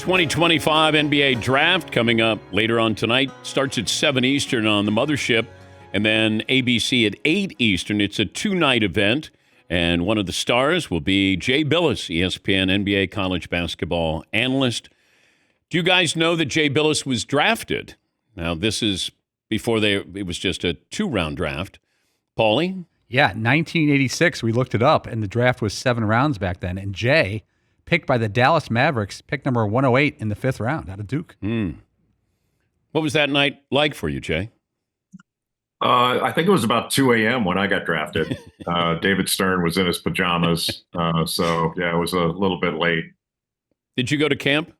2025 NBA Draft coming up later on tonight. Starts at 7 Eastern on the Mothership, and then ABC at 8 Eastern. It's a two-night event, and one of the stars will be Jay Bilas, ESPN NBA college basketball analyst. Do you guys know that Jay Bilas was drafted? Now, this is before it was just a two-round draft. Paulie? Yeah, 1986, we looked it up, and the draft was 7 rounds back then, and Jay, picked by the Dallas Mavericks, pick number 108 in the 5th round out of Duke. What was that night like for you, Jay? I think it was about 2 a.m. when I got drafted. David Stern was in his pajamas. So, yeah, it was a little bit late. Did you go to camp?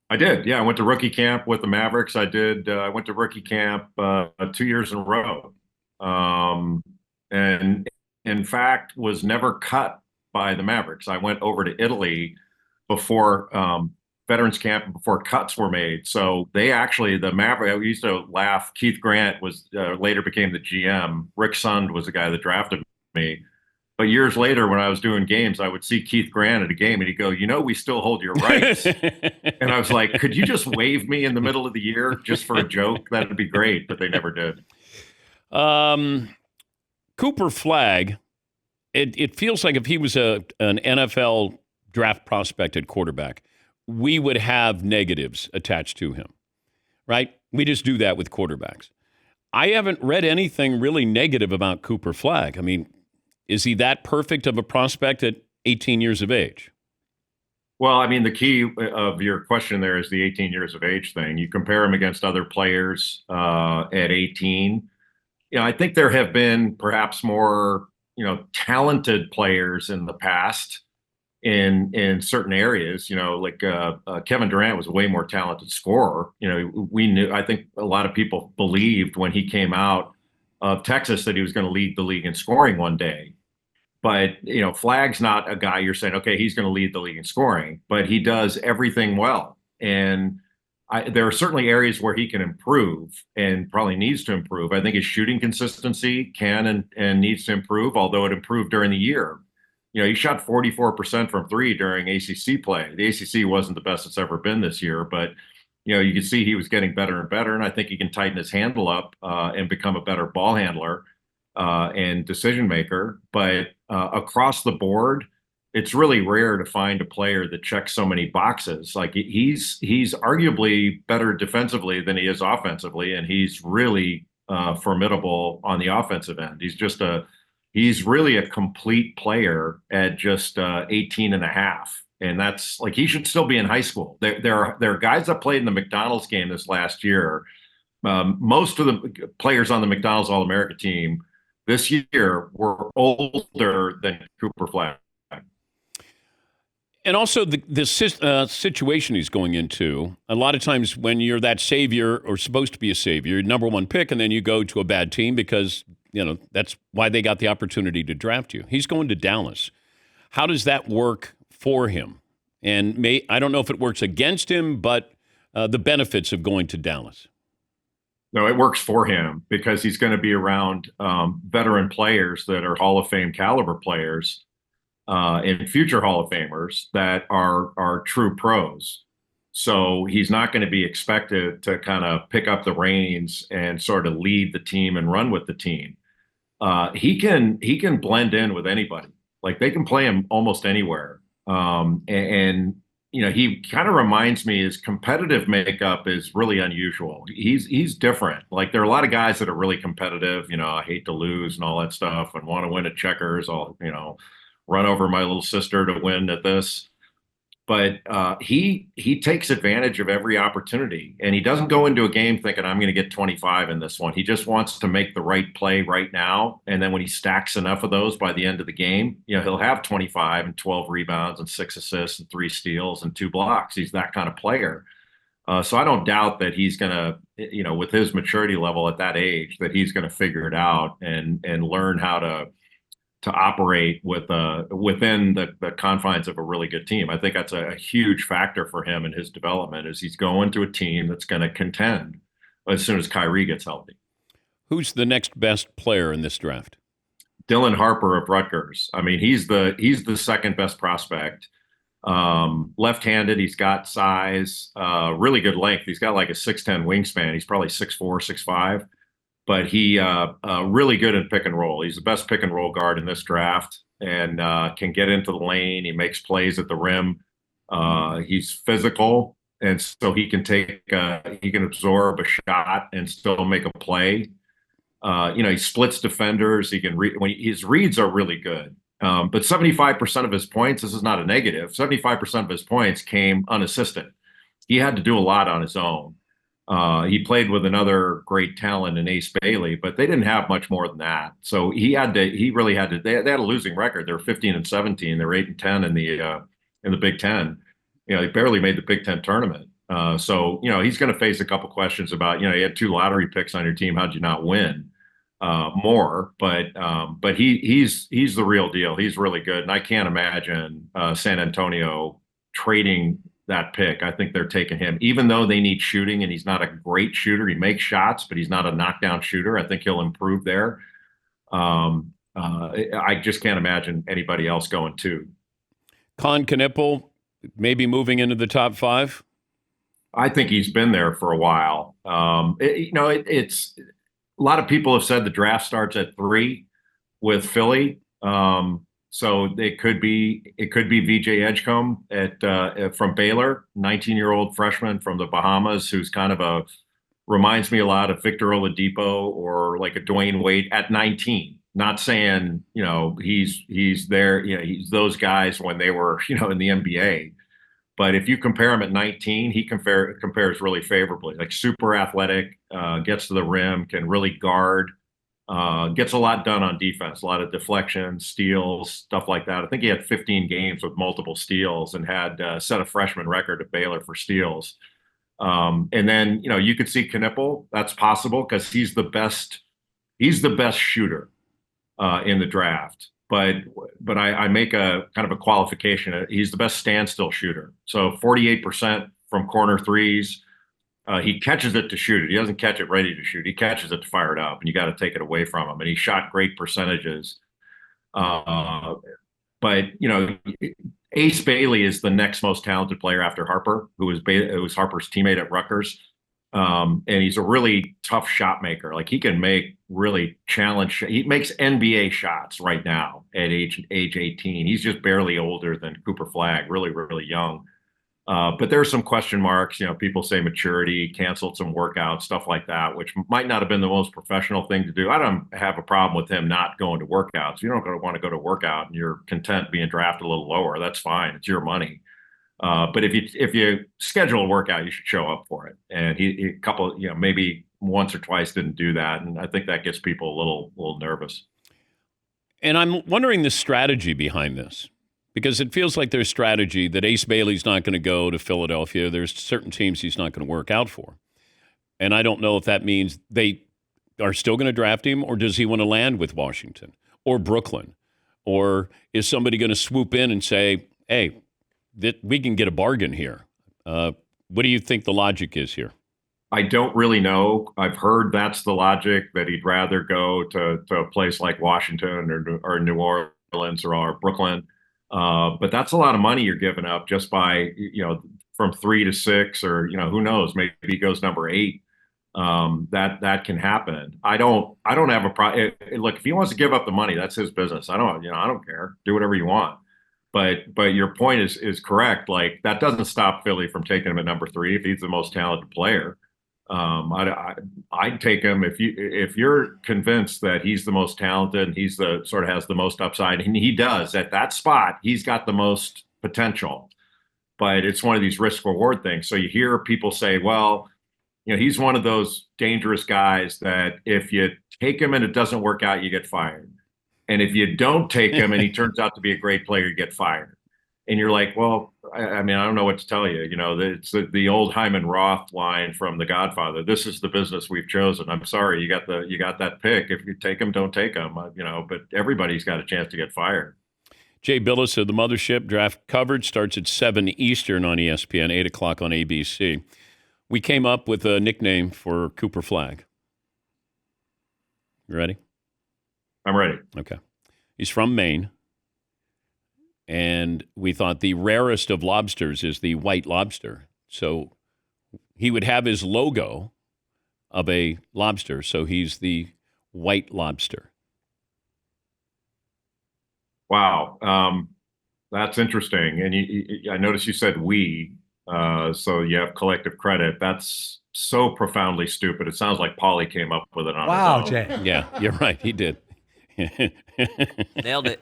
I did. Yeah, I went to rookie camp with the Mavericks. I did. I went to rookie camp 2 years in a row. And, in fact, was never cut by the Mavericks. I went over to Italy before veterans camp, before cuts were made. So they actually, the Mavericks, we used to laugh. Keith Grant was later became the GM. Rick Sund was the guy that drafted me. But years later, when I was doing games, I would see Keith Grant at a game, and he'd go, we still hold your rights. And I was like, could you just waive me in the middle of the year just for a joke? That would be great, but they never did. Cooper Flagg, it feels like if he was an NFL draft prospect at quarterback, we would have negatives attached to him, right? We just do that with quarterbacks. I haven't read anything really negative about Cooper Flagg. I mean, is he that perfect of a prospect at 18 years of age? Well, I mean, the key of your question there is the 18 years of age thing. You compare him against other players at 18. I think there have been perhaps more, talented players in the past in certain areas, like Kevin Durant was a way more talented scorer. I think a lot of people believed when he came out of Texas that he was going to lead the league in scoring one day. But, Flagg's not a guy you're saying, okay, he's going to lead the league in scoring, but he does everything well. And there are certainly areas where he can improve and probably needs to improve. I think his shooting consistency can and needs to improve, although it improved during the year. He shot 44% from three during ACC play. The ACC wasn't the best it's ever been this year, but, you can see he was getting better and better. And I think he can tighten his handle up and become a better ball handler and decision maker. But across the board, it's really rare to find a player that checks so many boxes. Like he's arguably better defensively than he is offensively, and he's really formidable on the offensive end. He's really a complete player at just 18 and a half. And that's like, he should still be in high school. There are guys that played in the McDonald's game this last year. Most of the players on the McDonald's All-America team this year were older than Cooper Flagg. And also the situation he's going into, a lot of times when you're that savior or supposed to be a savior, number one pick, and then you go to a bad team because, that's why they got the opportunity to draft you. He's going to Dallas. How does that work for him? And I don't know if it works against him, but the benefits of going to Dallas. No, it works for him because he's going to be around veteran players that are Hall of Fame caliber players and future Hall of Famers that are true pros. So he's not going to be expected to kind of pick up the reins and sort of lead the team and run with the team. He can blend in with anybody. Like they can play him almost anywhere. He kind of reminds me, his competitive makeup is really unusual. He's different. Like there are a lot of guys that are really competitive, I hate to lose and all that stuff and want to win at checkers. I'll, run over my little sister to win at this. But he takes advantage of every opportunity, and he doesn't go into a game thinking I'm going to get 25 in this one. He just wants to make the right play right now. And then when he stacks enough of those by the end of the game, he'll have 25 and 12 rebounds and 6 assists and 3 steals and 2 blocks. He's that kind of player. So I don't doubt that he's going to, with his maturity level at that age, that he's going to figure it out and learn how to operate within the confines of a really good team. I think that's a huge factor for him in his development, is he's going to a team that's going to contend as soon as Kyrie gets healthy. Who's the next best player in this draft? Dylan Harper of Rutgers. I mean, he's the second best prospect. Left-handed, he's got size, really good length. He's got like a 6'10" wingspan. He's probably 6'4", 6'5", but he really good in pick and roll. He's the best pick and roll guard in this draft, and can get into the lane. He makes plays at the rim. He's physical, and so he can absorb a shot and still make a play. He splits defenders. He can his reads are really good. But 75% of his points, this is not a negative, 75% of his points came unassisted. He had to do a lot on his own. He played with another great talent in Ace Bailey, but they didn't have much more than that. So they had a losing record. They were 15-17. They were 8-10 in the Big Ten. They barely made the Big Ten tournament. So he's going to face a couple questions about, you had 2 lottery picks on your team. How'd you not win? But he's the real deal. He's really good, and I can't imagine San Antonio trading that pick. I think they're taking him, even though they need shooting, and he's not a great shooter. He makes shots, but he's not a knockdown shooter. I think he'll improve there. I just can't imagine anybody else going 2. Con Knippel maybe moving into the top 5. I think he's been there for a while. It's a lot of people have said the draft starts at 3 with Philly. So it could be VJ Edgecombe from Baylor, 19-year-old freshman from the Bahamas, who's kind of reminds me a lot of Victor Oladipo or like a Dwayne Wade at 19. Not saying, he's there, he's those guys when they were, in the NBA. But if you compare him at 19, he compares really favorably. Like super athletic, gets to the rim, can really guard, gets a lot done on defense, a lot of deflections, steals, stuff like that. I think he had 15 games with multiple steals and had set a freshman record at Baylor for steals. And then, you could see Knippel. That's possible because he's the best shooter in the draft. But I make a kind of a qualification. He's the best standstill shooter. So 48% from corner threes. He catches it to shoot it. He doesn't catch it ready to shoot. He catches it to fire it up, and you got to take it away from him. And he shot great percentages. But Ace Bailey is the next most talented player after Harper, who was Harper's teammate at Rutgers. And he's a really tough shot maker. Like he can make really he makes NBA shots right now at age 18. He's just barely older than Cooper Flagg, really, really young. But there's some question marks. People say maturity, canceled some workouts, stuff like that, which might not have been the most professional thing to do. I don't have a problem with him not going to workouts. If you don't want to go to workout and you're content being drafted a little lower, that's fine. It's your money. But if you schedule a workout, you should show up for it. And he maybe once or twice didn't do that, and I think that gets people a little nervous. And I'm wondering the strategy behind this, because it feels like there's strategy that Ace Bailey's not going to go to Philadelphia. There's certain teams he's not going to work out for, and I don't know if that means they are still going to draft him, or does he want to land with Washington or Brooklyn, or is somebody going to swoop in and say, "Hey, that we can get a bargain here"? What do you think the logic is here? I don't really know. I've heard that's the logic, that he'd rather go to a place like Washington or New Orleans or Brooklyn. But that's a lot of money you're giving up just by, from 3 to 6, or, who knows, maybe he goes number 8. That can happen. I don't have a problem. Look, if he wants to give up the money, that's his business. I don't care. Do whatever you want. But your point is correct. Like, that doesn't stop Philly from taking him at number 3 if he's the most talented player. I'd take him if you're convinced that he's the most talented and he's the sort of has the most upside, and he does at that spot. He's got the most potential, but it's one of these risk reward things. So you hear people say, well, he's one of those dangerous guys that if you take him and it doesn't work out, you get fired. And if you don't take him and he turns out to be a great player, you get fired. And you're like, well, I don't know what to tell you. It's the old Hyman Roth line from The Godfather. This is the business we've chosen. I'm sorry, you got that pick. If you take him, don't take him. But everybody's got a chance to get fired. Jay Bilas of the Mothership draft coverage starts at 7 Eastern on ESPN, 8 o'clock on ABC. We came up with a nickname for Cooper Flagg. You ready? I'm ready. Okay. He's from Maine. And we thought the rarest of lobsters is the white lobster. So he would have his logo of a lobster. So he's the white lobster. Wow. That's interesting. And I noticed you said we, so you have collective credit. That's so profoundly stupid. It sounds like Paulie came up with it on Wow, his own. Jay. Yeah, you're right. He did. Nailed it.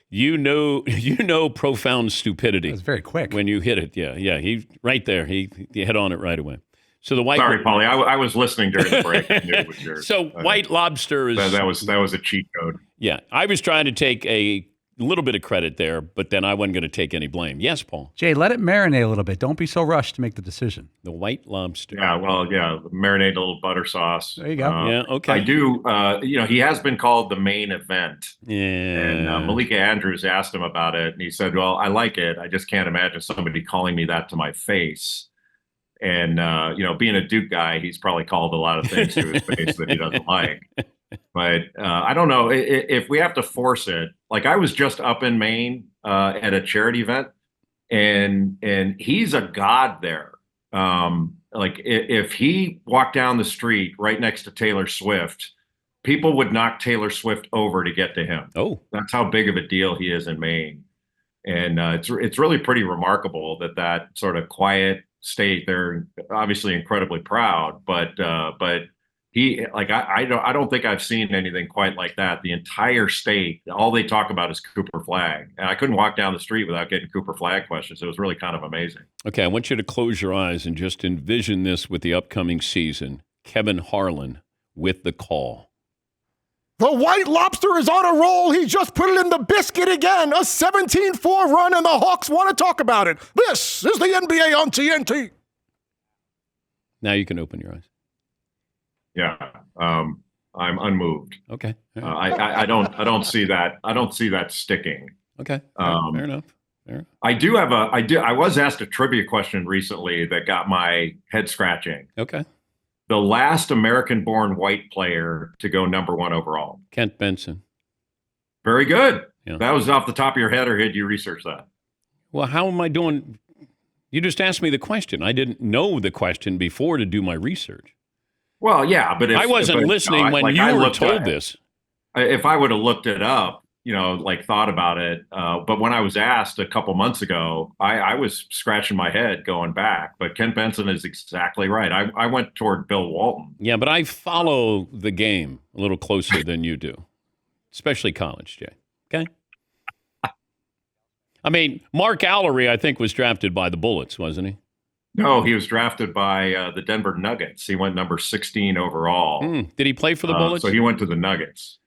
You know profound stupidity. That was very quick. When you hit it. Yeah. He right there. He hit on it right away. So the white. Sorry, Paulie. I was listening during the break. I knew it was yours. So white lobster is that was a cheat code. Yeah, I was trying to take a little bit of credit there, but then I wasn't going to take any blame. Yes, Paul. Jay, let it marinate a little bit. Don't be so rushed to make the decision. The white lobster. Yeah, marinate a little butter sauce. There you go. Yeah, okay. I do. He has been called the main event. Yeah. And Malika Andrews asked him about it, and he said, "Well, I like it. I just can't imagine somebody calling me that to my face." And being a Duke guy, he's probably called a lot of things to his face that he doesn't like. But I don't know if we have to force it. Like I was just up in Maine at a charity event, and he's a god there. Like if he walked down the street right next to Taylor Swift, people would knock Taylor Swift over to get to him. Oh, that's how big of a deal he is in Maine. And it's really pretty remarkable that sort of quiet state. They're obviously incredibly proud, but he I don't think I've seen anything quite like that. The entire state, all they talk about is Cooper Flagg, and I couldn't walk down the street without getting Cooper Flagg questions. It was really kind of amazing. Okay, I want you to close your eyes and just envision this with the upcoming season. Kevin Harlan with the call. The White Lobster is on a roll. He just put it in the biscuit again. A 17-4 run, and the Hawks want to talk about it. This is the NBA on TNT. Now you can open your eyes. Yeah, I'm unmoved. Okay. I don't see that. I don't see that sticking. Okay. Fair enough. I was asked a trivia question recently that got my head scratching. Okay. The last American-born white player to go number 1 overall. Kent Benson. Very good. Yeah. That was off the top of your head, or had you researched that? Well, how am I doing? You just asked me the question. I didn't know the question before to do my research. Well, yeah, but I wasn't listening when you were told this. If I would have looked it up, thought about it. But when I was asked a couple months ago, I was scratching my head going back. But Kent Benson is exactly right. I went toward Bill Walton. Yeah, but I follow the game a little closer than you do, especially college, Jay. Okay? I mean, Mark Allery, I think, was drafted by the Bullets, wasn't he? No, he was drafted by the Denver Nuggets. He went number 16 overall. Did he play for the Bullets? So he went to the Nuggets.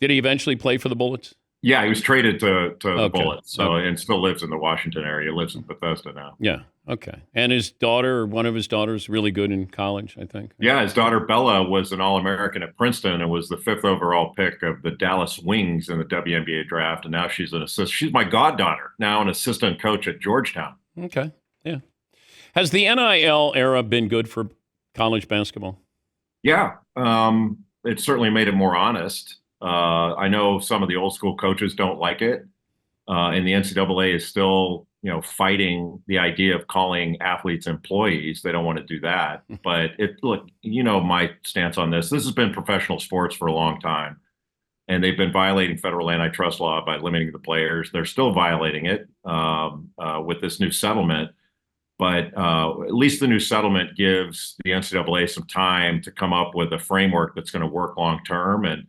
Did he eventually play for the Bullets? Yeah, he was traded to the Bullets, and still lives in the Washington area. He lives in Bethesda now. Yeah, okay. And his daughter, one of his daughters, really good in college, I think. Yeah, his daughter Bella was an All-American at Princeton and was the 5th overall pick of the Dallas Wings in the WNBA draft, and now she's an assistant. She's my goddaughter, now an assistant coach at Georgetown. Okay, yeah. Has the NIL era been good for college basketball? Yeah, it certainly made it more honest. I know some of the old school coaches don't like it, and the NCAA is still, fighting the idea of calling athletes employees. They don't want to do that. But my stance on this. This has been professional sports for a long time, and they've been violating federal antitrust law by limiting the players. They're still violating it with this new settlement. But at least the new settlement gives the NCAA some time to come up with a framework that's going to work long term. And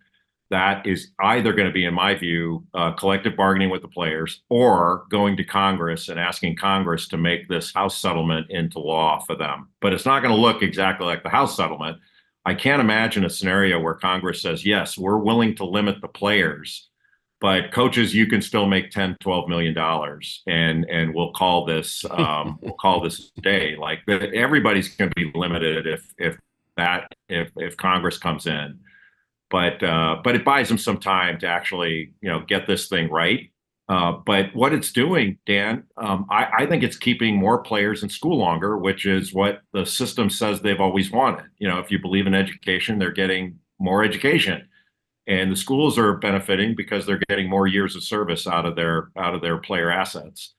that is either going to be, in my view, collective bargaining with the players or going to Congress and asking Congress to make this House settlement into law for them. But it's not going to look exactly like the House settlement. I can't imagine a scenario where Congress says, yes, we're willing to limit the players, but coaches, you can still make $10-12 million, and we'll call this day. Like everybody's going to be limited if Congress comes in, but it buys them some time to actually get this thing right. But what it's doing, Dan, I think it's keeping more players in school longer, which is what the system says they've always wanted. If you believe in education, they're getting more education. and the schools are benefiting because they're getting more years of service out of their player assets.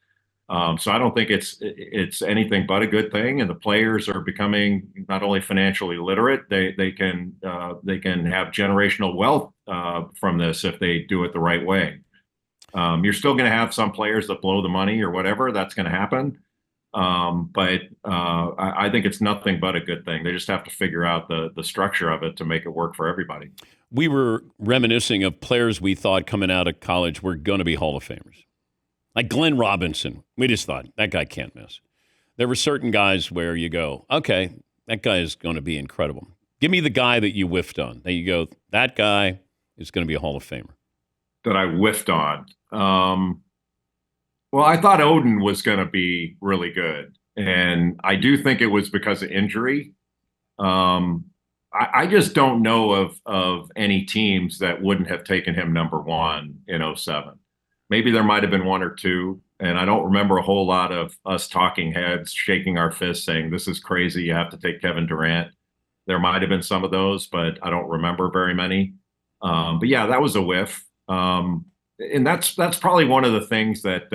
So I don't think it's anything but a good thing, and the players are becoming not only financially literate, they can have generational wealth from this if they do it the right way. You're still going to have some players that blow the money or whatever. That's going to happen. But I think it's nothing but a good thing. They just have to figure out the structure of it to make it work for everybody. We were reminiscing of players we thought coming out of college were going to be Hall of Famers. Like Glenn Robinson. We just thought, that guy can't miss. There were certain guys where you go, okay, that guy is going to be incredible. Give me the guy that you whiffed on. There you go, that guy is going to be a Hall of Famer. That I whiffed on. Well, I thought Odin was going to be really good. And I do think it was because of injury. I just don't know of any teams that wouldn't have taken him number one in 2007. Maybe there might have been one or two, and I don't remember a whole lot of us talking heads, shaking our fists, saying, this is crazy, you have to take Kevin Durant. There might have been some of those, but I don't remember very many. But yeah, that was a whiff. And that's probably one of the things that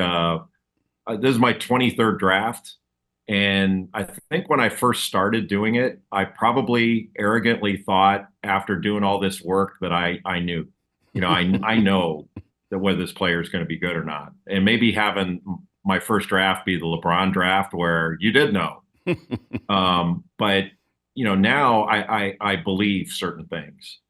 this is my 23rd draft. And I think when I first started doing it, I probably arrogantly thought after doing all this work that I knew, I know that whether this player is going to be good or not. And maybe having my first draft be the LeBron draft where you did know. But, now I believe certain things.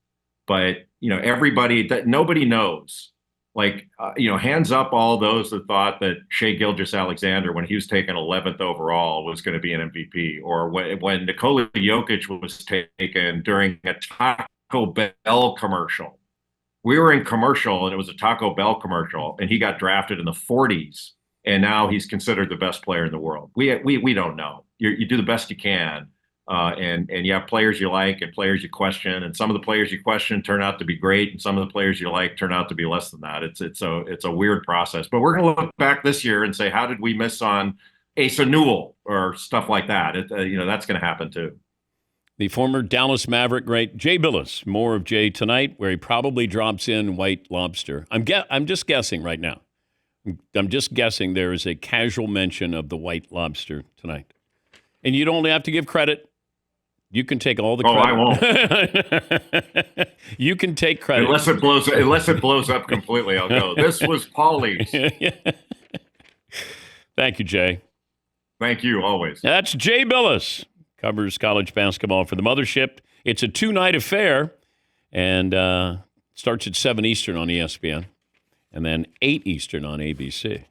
But, nobody knows. Like, hands up all those that thought that Shai Gilgeous-Alexander, when he was taken 11th overall, was going to be an MVP. Or when Nikola Jokic was taken during a Taco Bell commercial. We were in commercial, and it was a Taco Bell commercial, and he got drafted in the 40s, and now he's considered the best player in the world. We don't know. You do the best you can, and you have players you like and players you question, and some of the players you question turn out to be great, and some of the players you like turn out to be less than that. It's a weird process. But we're going to look back this year and say, how did we miss on Asa Newell or stuff like that? That's going to happen too. The former Dallas Maverick great Jay Bilas. More of Jay tonight, where he probably drops in White Lobster. I'm just guessing right now. I'm just guessing there is a casual mention of the White Lobster tonight. And you don't have to give credit. You can take all the credit. I won't. You can take credit. Unless it blows up completely, I'll go, this was Paulie's. Thank you, Jay. Thank you, always. That's Jay Bilas. Covers college basketball for the Mothership. It's a 2-night affair, and starts at 7 Eastern on ESPN, and then 8 Eastern on ABC.